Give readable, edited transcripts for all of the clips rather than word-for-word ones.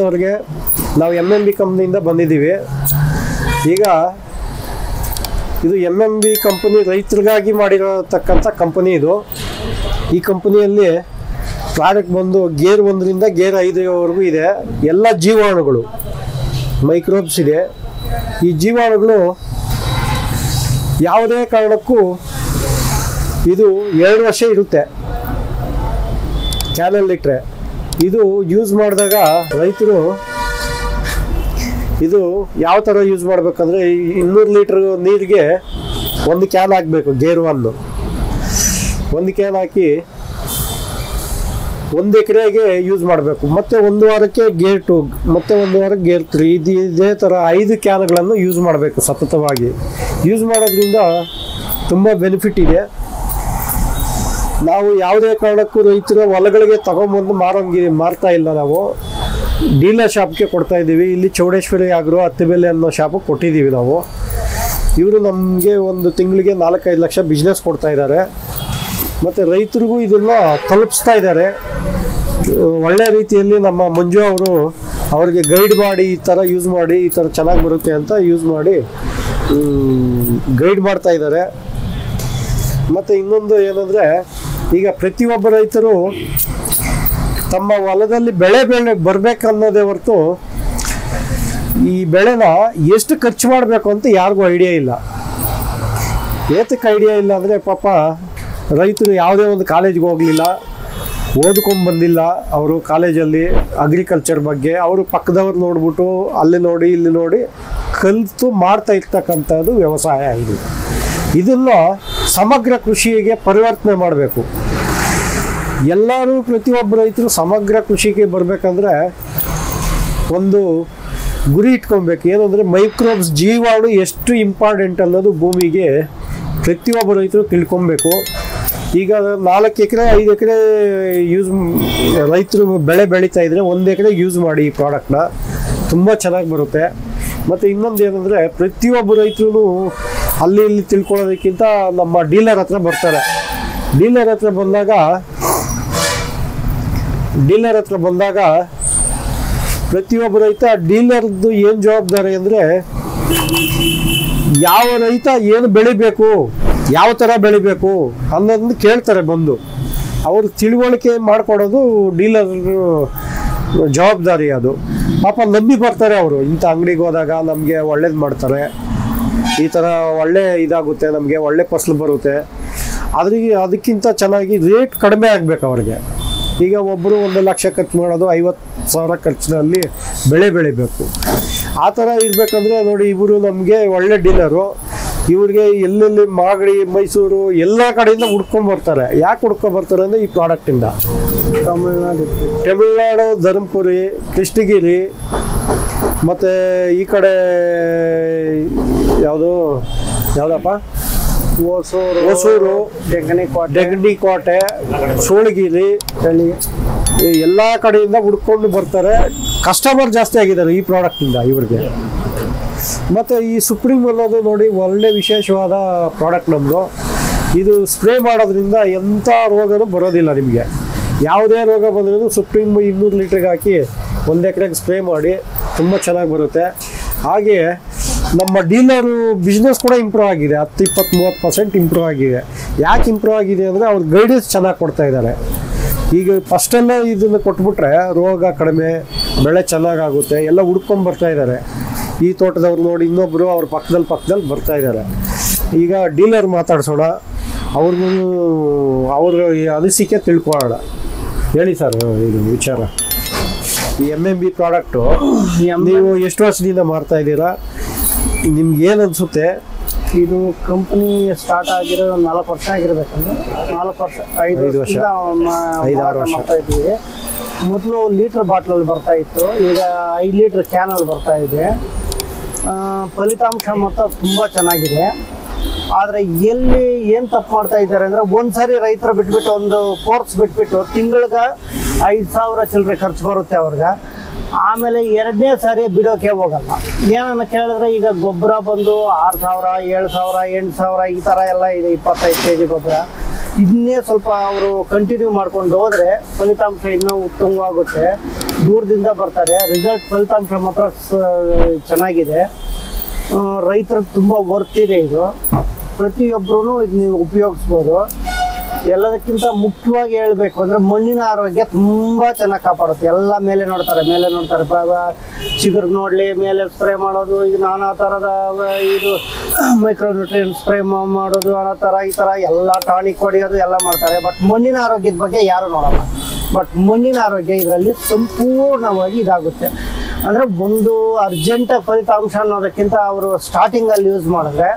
ಅವ್ರಿಗೆ ನಾವು MMB ಕಂಪ್ನಿಯಿಂದ ಬಂದಿದ್ದೀವಿ. ಈಗ ಇದು MMB ಕಂಪನಿ ರೈತರಿಗಾಗಿ ಮಾಡಿರತಕ್ಕಂಥ ಕಂಪನಿ ಇದು. ಈ ಕಂಪನಿಯಲ್ಲಿ ಪ್ರಾಡಕ್ಟ್ ಬಂದು ಗೇರ್ 1ರಿಂದ ಗೇರ್ 5ವರೆಗೂ ಇದೆ. ಎಲ್ಲ ಜೀವಾಣುಗಳು ಮೈಕ್ರೋಬ್ಸ್ ಇದೆ. ಈ ಜೀವಾಣುಗಳು ಯಾವುದೇ ಕಾರಣಕ್ಕೂ ಇದು 2 ವರ್ಷ ಇರುತ್ತೆ ಕ್ಯಾನಲ್ಲಿ ಇಟ್ಟರೆ. ಇದು ಯೂಸ್ ಮಾಡಿದಾಗ ರೈತರು ಇದು ಯಾವ ಥರ ಯೂಸ್ ಮಾಡಬೇಕಂದ್ರೆ 200 ಲೀಟ್ರ್ ನೀರಿಗೆ 1 ಕ್ಯಾನ್ ಹಾಕಬೇಕು. ಗೇರ್ 1 ಕ್ಯಾನ್ ಹಾಕಿ 1 ಎಕರೆಗೆ ಯೂಸ್ ಮಾಡಬೇಕು. ಮತ್ತು 1 ವಾರಕ್ಕೆ ಗೇರ್ 2, ಮತ್ತು 1 ವಾರಕ್ಕೆ ಗೇರ್ 3, ಇದೇ ಥರ 5 ಕ್ಯಾನ್ಗಳನ್ನು ಯೂಸ್ ಮಾಡಬೇಕು ಸತತವಾಗಿ. ಯೂಸ್ ಮಾಡೋದ್ರಿಂದ ತುಂಬ ಬೆನಿಫಿಟ್ ಇದೆ. ನಾವು ಯಾವುದೇ ಕಾರಣಕ್ಕೂ ರೈತರ ಹೊಲಗಳಿಗೆ ತಗೊಂಬಂದು ಮಾರ್ತಾ ಇಲ್ಲ. ನಾವು ಡೀಲರ್ ಶಾಪ್ಗೆ ಕೊಡ್ತಾ ಇದ್ದೀವಿ. ಇಲ್ಲಿ ಚೌಡೇಶ್ವರಿ ಆಗ್ರೋ ಹತ್ತಿಬೆಲೆ ಅನ್ನೋ ಶಾಪಿಗೆ ಕೊಟ್ಟಿದ್ದೀವಿ ನಾವು. ಇವರು ನಮಗೆ ಒಂದು ತಿಂಗಳಿಗೆ 4-5 ಲಕ್ಷ ಬಿಸ್ನೆಸ್ ಕೊಡ್ತಾ ಇದ್ದಾರೆ. ಮತ್ತು ರೈತರಿಗೂ ಇದನ್ನು ತಲುಪಿಸ್ತಾ ಇದ್ದಾರೆ ಒಳ್ಳೆ ರೀತಿಯಲ್ಲಿ. ನಮ್ಮ ಮಂಜು ಅವರು ಅವ್ರಿಗೆ ಗೈಡ್ ಮಾಡಿ ಈ ಥರ ಯೂಸ್ ಮಾಡಿ, ಈ ಥರ ಚೆನ್ನಾಗಿ ಬರುತ್ತೆ ಅಂತ ಯೂಸ್ ಮಾಡಿ ಗೈಡ್ ಮಾಡ್ತಾ ಇದ್ದಾರೆ. ಮತ್ತು ಇನ್ನೊಂದು ಏನಂದರೆ, ಈಗ ಪ್ರತಿಯೊಬ್ಬ ರೈತರು ತಮ್ಮ ಹೊಲದಲ್ಲಿ ಬೆಳೆ ಬರಬೇಕನ್ನೋದೇ ಹೊರತು ಈ ಬೆಳೆನ ಎಷ್ಟು ಖರ್ಚು ಮಾಡಬೇಕು ಅಂತ ಯಾರಿಗೂ ಐಡಿಯಾ ಇಲ್ಲ. ಏತಕ್ಕೆ ಐಡಿಯಾ ಇಲ್ಲ ಅಂದರೆ, ಪಾಪ ರೈತರು ಯಾವುದೇ ಒಂದು ಕಾಲೇಜ್ಗೆ ಹೋಗಲಿಲ್ಲ, ಓದ್ಕೊಂಡು ಬಂದಿಲ್ಲ. ಅವರು ಕಾಲೇಜಲ್ಲಿ ಅಗ್ರಿಕಲ್ಚರ್ ಬಗ್ಗೆ ಅವರು ಪಕ್ಕದವ್ರು ನೋಡ್ಬಿಟ್ಟು ಅಲ್ಲಿ ನೋಡಿ ಇಲ್ಲಿ ನೋಡಿ ಕಲಿತು ಮಾಡ್ತಾ ಇರ್ತಕ್ಕಂಥದ್ದು ವ್ಯವಸಾಯ ಇದು. ಇದನ್ನು ಸಮಗ್ರ ಕೃಷಿಗೆ ಪರಿವರ್ತನೆ ಮಾಡಬೇಕು. ಎಲ್ಲರೂ ಪ್ರತಿಯೊಬ್ಬ ರೈತರು ಸಮಗ್ರ ಕೃಷಿಗೆ ಬರಬೇಕಂದ್ರೆ ಒಂದು ಗುರಿ ಇಟ್ಕೊಬೇಕು. ಏನಂದರೆ ಮೈಕ್ರೋಬ್ಸ್ ಜೀವಾಣು ಎಷ್ಟು ಇಂಪಾರ್ಟೆಂಟ್ ಅನ್ನೋದು ಭೂಮಿಗೆ ಪ್ರತಿಯೊಬ್ಬ ರೈತರು ತಿಳ್ಕೊಬೇಕು. ಈಗ 4 ಎಕರೆ 5 ಎಕರೆ ರೈತರು ಬೆಳೆ ಬೆಳೀತಾ ಇದ್ರೆ 1 ಎಕರೆ ಯೂಸ್ ಮಾಡಿ ಈ ಪ್ರಾಡಕ್ಟ್ನ, ತುಂಬ ಚೆನ್ನಾಗಿ ಬರುತ್ತೆ. ಮತ್ತು ಇನ್ನೊಂದು ಏನಂದರೆ, ಪ್ರತಿಯೊಬ್ಬ ರೈತರು ಅಲ್ಲಿ ಇಲ್ಲಿ ತಿಳ್ಕೊಳ್ಳೋದಕ್ಕಿಂತ ನಮ್ಮ ಡೀಲರ್ ಹತ್ರ ಬರ್ತಾರೆ. ಡೀಲರ್ ಹತ್ರ ಬಂದಾಗ ಪ್ರತಿಯೊಬ್ಬ ರೈತ ಡೀಲರ್ದು ಏನು ಜವಾಬ್ದಾರಿ ಅಂದರೆ, ಯಾವ ರೈತ ಏನು ಬೆಳಿಬೇಕು, ಯಾವ ಥರ ಬೆಳಿಬೇಕು ಅನ್ನೋದನ್ನು ಕೇಳ್ತಾರೆ ಬಂದು. ಅವರು ತಿಳುವಳಿಕೆ ಮಾಡಿಕೊಡೋದು ಡೀಲರ್ ಜವಾಬ್ದಾರಿ. ಅದು ಪಾಪ ನಂಬಿ ಬರ್ತಾರೆ ಅವರು. ಇಂಥ ಅಂಗಡಿಗೆ ಹೋದಾಗ ನಮಗೆ ಒಳ್ಳೇದು ಮಾಡ್ತಾರೆ, ಈ ಥರ ಒಳ್ಳೆ ಇದಾಗುತ್ತೆ, ನಮಗೆ ಒಳ್ಳೆ ಫಸಲು ಬರುತ್ತೆ. ಅದಕ್ಕಿಂತ ಚೆನ್ನಾಗಿ ರೇಟ್ ಕಡಿಮೆ ಆಗಬೇಕು ಅವ್ರಿಗೆ. ಈಗ ಒಬ್ಬರು 1 ಲಕ್ಷ ಖರ್ಚು ಮಾಡೋದು 50,000 ಖರ್ಚಿನಲ್ಲಿ ಬೆಳೆ ಬೆಳಿಬೇಕು. ಆ ಥರ ಇರಬೇಕಂದ್ರೆ ನೋಡಿ, ಇವರು ನಮಗೆ ಒಳ್ಳೆ ಡೀಲರು. ಇವ್ರಿಗೆ ಎಲ್ಲೆಲ್ಲಿ ಮಾಗಡಿ, ಮೈಸೂರು ಎಲ್ಲ ಕಡೆಯಿಂದ ಹುಡ್ಕೊಂಡ್ಬರ್ತಾರೆ. ಯಾಕೆ ಹುಡ್ಕೊಂಡ್ಬರ್ತಾರೆ ಅಂದರೆ ಈ ಪ್ರಾಡಕ್ಟಿಂದ. ತಮಿಳ್ನಾಡು, ಧರ್ಮಪುರಿ, ಕೃಷ್ಣಗಿರಿ, ಮತ್ತು ಈ ಕಡೆ ಯಾವುದಪ್ಪ ಹೊಸೂರು, ಡೆಗಣಿಕೋಟೆ, ಸೋಳಗಿರಿ, ಎಲ್ಲ ಕಡೆಯಿಂದ ಹುಡ್ಕೊಂಡು ಬರ್ತಾರೆ. ಕಸ್ಟಮರ್ ಜಾಸ್ತಿ ಆಗಿದ್ದಾರೆ ಈ ಪ್ರಾಡಕ್ಟಿಂದ ಇವ್ರಿಗೆ. ಮತ್ತು ಈ ಸುಪ್ರೀಮ್ ಅನ್ನೋದು ನೋಡಿ ಒಳ್ಳೆ ವಿಶೇಷವಾದ ಪ್ರಾಡಕ್ಟ್ ನಮ್ಮದು. ಇದು ಸ್ಪ್ರೇ ಮಾಡೋದ್ರಿಂದ ಎಂಥ ರೋಗನೂ ಬರೋದಿಲ್ಲ ನಿಮಗೆ. ಯಾವುದೇ ರೋಗ ಬಂದ್ರೂ ಸುಪ್ರೀಮ್ 200 ಲೀಟ್ರಿಗೆ ಹಾಕಿ 1 ಎಕರೆಗೆ ಸ್ಪ್ರೇ ಮಾಡಿ ತುಂಬ ಚೆನ್ನಾಗಿ ಬರುತ್ತೆ. ಹಾಗೆ ನಮ್ಮ ಡೀಲರು ಬಿಸ್ನೆಸ್ ಕೂಡ ಇಂಪ್ರೂವ್ ಆಗಿದೆ. 10-20-30% ಇಂಪ್ರೂವ್ ಆಗಿದೆ. ಯಾಕೆ ಇಂಪ್ರೂವ್ ಆಗಿದೆ ಅಂದರೆ ಅವ್ರ ಗೈಡೆನ್ಸ್ ಚೆನ್ನಾಗಿ ಕೊಡ್ತಾ ಇದ್ದಾರೆ. ಈಗ ಫಸ್ಟಲ್ಲೇ ಇದನ್ನು ಕೊಟ್ಬಿಟ್ರೆ ರೋಗ ಕಡಿಮೆ, ಬೆಳೆ ಚೆನ್ನಾಗಾಗುತ್ತೆ, ಎಲ್ಲ ಹುಡ್ಕೊಂಡ್ಬರ್ತಾ ಇದ್ದಾರೆ. ಈ ತೋಟದವ್ರು ನೋಡಿ ಇನ್ನೊಬ್ಬರು ಅವ್ರ ಪಕ್ಕದಲ್ಲಿ ಬರ್ತಾ ಇದ್ದಾರೆ. ಈಗ ಡೀಲರ್ ಮಾತಾಡ್ಸೋಣ, ಅವ್ರ ಅನಿಸಿಕೆ ತಿಳ್ಕೊಳ್ಳೋಣ. ಹೇಳಿ ಸರ್, ಇದು ವಿಚಾರ. ಈ MMB ಪ್ರಾಡಕ್ಟು ನೀವು ಎಷ್ಟು ವರ್ಷದಿಂದ ಮಾಡ್ತಾ ಇದ್ದೀರಾ? ನಿಮ್ಗೆ ಏನು ಅನಿಸುತ್ತೆ? ಇದು ಕಂಪನಿ ಸ್ಟಾರ್ಟ್ ಆಗಿರೋ 4 ವರ್ಷ ಆಗಿರ್ಬೇಕಂದ್ರೆ 4 ವರ್ಷ 5 ವರ್ಷ 5-6 ವರ್ಷ ಮಾಡ್ತಾ ಇದ್ದೀವಿ. ಮೊದಲು ಲೀಟ್ರ್ ಬಾಟ್ಲಲ್ಲಿ ಬರ್ತಾ ಇತ್ತು, ಈಗ 5 ಲೀಟ್ರ್ ಕ್ಯಾನಲ್ಲಿ ಬರ್ತಾ ಇದೆ. ಫಲಿತಾಂಶ ಮಾತ್ರ ತುಂಬ ಚೆನ್ನಾಗಿದೆ. ಆದರೆ ಎಲ್ಲಿ ಏನು ತಪ್ಪು ಮಾಡ್ತಾ ಇದ್ದಾರೆ ಅಂದರೆ, ಒಂದ್ಸರಿ ರೈತರು ಬಿಟ್ಬಿಟ್ಟು ಒಂದು ಕೋರ್ಸ್ ಬಿಟ್ಬಿಟ್ಟು ತಿಂಗಳಿಗೆ 5,000 ಚಿಲ್ಲರೆ ಖರ್ಚು ಬರುತ್ತೆ ಅವ್ರಿಗೆ. ಆಮೇಲೆ 2ನೇ ಸಾರಿ ಬಿಡೋಕೆ ಹೋಗಲ್ಲ. ಏನನ್ನ ಕೇಳಿದ್ರೆ ಈಗ ಗೊಬ್ಬರ ಬಂದು 6,000, 7,000, 8,000 ಈ ಥರ ಎಲ್ಲ ಇದೆ. 25 kg ಗೊಬ್ಬರ. ಇದನ್ನೇ ಸ್ವಲ್ಪ ಅವರು ಕಂಟಿನ್ಯೂ ಮಾಡ್ಕೊಂಡು ಹೋದರೆ ಫಲಿತಾಂಶ ಇನ್ನೂ ಉತ್ತಮವಾಗುತ್ತೆ. ದೂರದಿಂದ ಬರ್ತಾರೆ. ರಿಸಲ್ಟ್ ಫಲಿತಾಂಶ ಮಾತ್ರ ಚೆನ್ನಾಗಿದೆ. ರೈತರಿಗೆ ತುಂಬ ವರ್ತ್ ಇದೆ ಇದು. ಪ್ರತಿಯೊಬ್ಬರೂ ಇದು ನೀವು ಉಪಯೋಗಿಸ್ಬೋದು. ಎಲ್ಲದಕ್ಕಿಂತ ಮುಖ್ಯವಾಗಿ ಹೇಳ್ಬೇಕು ಅಂದರೆ ಮಣ್ಣಿನ ಆರೋಗ್ಯ ತುಂಬ ಚೆನ್ನಾಗಿ ಕಾಪಾಡುತ್ತೆ. ಎಲ್ಲ ಮೇಲೆ ನೋಡ್ತಾರೆ ಚಿಗುರು ನೋಡಲಿ, ಮೇಲೆ ಸ್ಪ್ರೇ ಮಾಡೋದು, ಈಗ ನಾನಾ ಥರದ ಇದು ಮೈಕ್ರೋನ್ಯೂಟ್ರಿಯೆಂಟ್ ಸ್ಪ್ರೇ ಮಾಡೋದು, ಆ ಥರ ಈ ಥರ ಎಲ್ಲ ಟಾನಿಕ್ ಹೊಡೆಯೋದು ಎಲ್ಲ ಮಾಡ್ತಾರೆ. ಬಟ್ ಮಣ್ಣಿನ ಆರೋಗ್ಯದ ಬಗ್ಗೆ ಯಾರು ನೋಡಲ್ಲ. ಬಟ್ ಮಣ್ಣಿನ ಆರೋಗ್ಯ ಇದರಲ್ಲಿ ಸಂಪೂರ್ಣವಾಗಿ ಇದಾಗುತ್ತೆ. ಅಂದರೆ ಒಂದು ಅರ್ಜೆಂಟ್ ಫಲಿತಾಂಶ ಅನ್ನೋದಕ್ಕಿಂತ ಅವರು ಸ್ಟಾರ್ಟಿಂಗಲ್ಲಿ ಯೂಸ್ ಮಾಡಿದ್ರೆ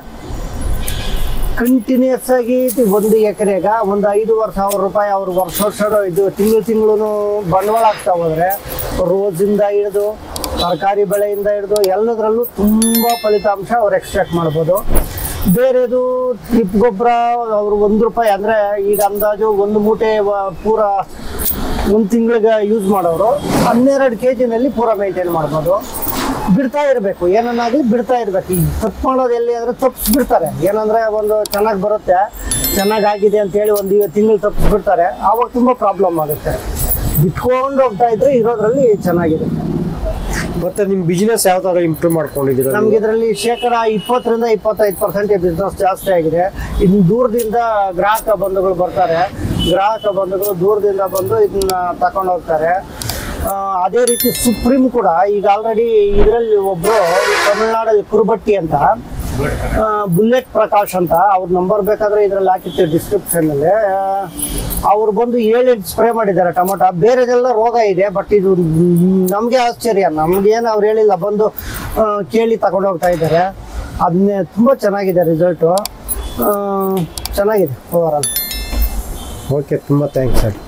ಕಂಟಿನ್ಯೂಸ್ ಆಗಿ 1 ಎಕರೆಗೆ ಒಂದು 5,000 ರೂಪಾಯಿ ಅವ್ರು ವರ್ಷ ಇದು ತಿಂಗಳು ಬಂಡವಾಳ ಆಗ್ತಾ ಹೋದರೆ ರೋಸಿಂದ ಹಿಡಿದು ತರಕಾರಿ ಬೆಳೆಯಿಂದ ಹಿಡಿದು ಎಲ್ಲದರಲ್ಲೂ ತುಂಬ ಫಲಿತಾಂಶ ಅವ್ರು ಎಕ್ಸ್ಟ್ರಾಕ್ಟ್ ಮಾಡ್ಬೋದು. ಬೇರೆದು ಟಿಪ್ ಗೊಬ್ಬರ ಅವರು 1 ರೂಪಾಯಿ ಅಂದರೆ ಈಗ ಅಂದಾಜು 1 ಮೂಟೆ ಪೂರ 1 ತಿಂಗಳಿಗೆ ಯೂಸ್ ಮಾಡೋರು 12 kg ಪೂರ ಮೇಂಟೈನ್ ಮಾಡ್ಬೋದು. ಬಿಡ್ತಾ ಇರಬೇಕು, ಏನನ್ನಾಗಲಿ ಬಿಡ್ತಾ ಇರಬೇಕು. ಈಗ ತಪ್ಪು ಮಾಡೋದು ಎಲ್ಲಿ ಅಂದರೆ ತಪ್ಪಿಸ್ಬಿಡ್ತಾರೆ. ಏನಂದರೆ ಒಂದು ಚೆನ್ನಾಗಿ ಬರುತ್ತೆ, ಚೆನ್ನಾಗಾಗಿದೆ ಅಂತೇಳಿ 1 ತಿಂಗಳು ತಪ್ಪಿಸ್ಬಿಡ್ತಾರೆ. ಆವಾಗ ತುಂಬ ಪ್ರಾಬ್ಲಮ್ ಆಗುತ್ತೆ. ಬಿಟ್ಕೊಂಡು ಹೋಗ್ತಾ ಇದ್ರೆ ಇರೋದ್ರಲ್ಲಿ ಚೆನ್ನಾಗಿದೆ. ಮತ್ತೆ ನಿಮ್ಮ ಬಿಸ್ನೆಸ್ ಯಾವ ಥರ ಇಂಪ್ರೂವ್ ಮಾಡ್ಕೊಂಡಿದ್ದೀರಾ? ನಮ್ಗೆ ಇದರಲ್ಲಿ 20% 25% ಬಿಸ್ನೆಸ್ ಜಾಸ್ತಿ ಆಗಿದೆ. ಇನ್ನು ದೂರದಿಂದ ಗ್ರಾಹಕ ಬಂಧುಗಳು ಬರ್ತಾರೆ. ಗ್ರಾಹಕ ಬಂಧುಗಳು ದೂರದಿಂದ ಬಂದು ಇದನ್ನ ತಗೊಂಡು ಹೋಗ್ತಾರೆ. ಅದೇ ರೀತಿ ಸುಪ್ರೀಂ ಕೂಡ ಈಗ ಆಲ್ರೆಡಿ ಇದರಲ್ಲಿ ಒಬ್ಬರು ತಮಿಳ್ನಾಡಲ್ಲಿ ಕುರುಬಟ್ಟಿ ಅಂತ, ಬುಲೆಟ್ ಪ್ರಕಾಶ್ ಅಂತ, ಅವ್ರ ನಂಬರ್ ಬೇಕಾದ್ರೆ ಇದರಲ್ಲಿ ಹಾಕಿರ್ತೀವಿ ಡಿಸ್ಕ್ರಿಪ್ಷನಲ್ಲಿ. ಅವ್ರು ಬಂದು 7 ಸ್ಪ್ರೇ ಮಾಡಿದ್ದಾರೆ ಟೊಮೊಟೊ. ಬೇರೆದೆಲ್ಲ ರೋಗ ಇದೆ, ಬಟ್ ಇದು ನಮಗೆ ಆಶ್ಚರ್ಯ. ನಮಗೇನು ಅವ್ರು ಹೇಳಿಲ್ಲ, ಬಂದು ಕೇಳಿ ತಗೊಂಡು ಹೋಗ್ತಾ ಇದ್ದಾರೆ. ಅದನ್ನೇ ತುಂಬ ಚೆನ್ನಾಗಿದೆ ರಿಸಲ್ಟು, ಚೆನ್ನಾಗಿದೆ ಓವರಾಲ್. ಓಕೆ, ತುಂಬ ಥ್ಯಾಂಕ್ಸ್ ಸರ್.